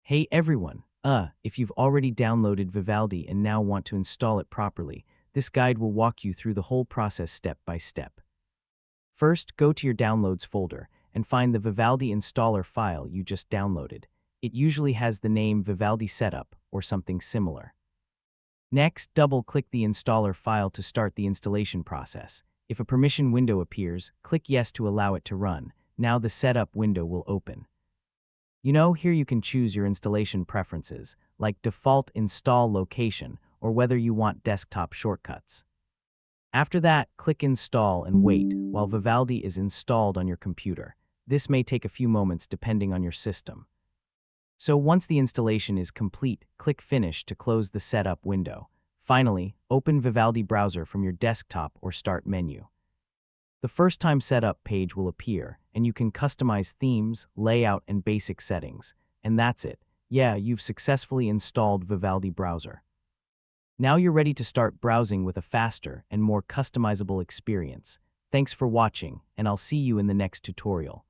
Hey everyone! If you've already downloaded Vivaldi and now want to install it properly, this guide will walk you through the whole process step by step. First, go to your Downloads folder and find the Vivaldi installer file you just downloaded. It usually has the name Vivaldi Setup or something similar. Next, double-click the installer file to start the installation process. If a permission window appears, click Yes to allow it to run. Now the setup window will open. Here you can choose your installation preferences, like default install location or whether you want desktop shortcuts. After that, click Install and wait while Vivaldi is installed on your computer. This may take a few moments depending on your system. So once the installation is complete, click Finish to close the setup window. Finally, open Vivaldi Browser from your desktop or Start menu. The first time setup page will appear, and you can customize themes, layout, and basic settings. And that's it. Yeah, you've successfully installed Vivaldi Browser. Now you're ready to start browsing with a faster and more customizable experience. Thanks for watching, and I'll see you in the next tutorial.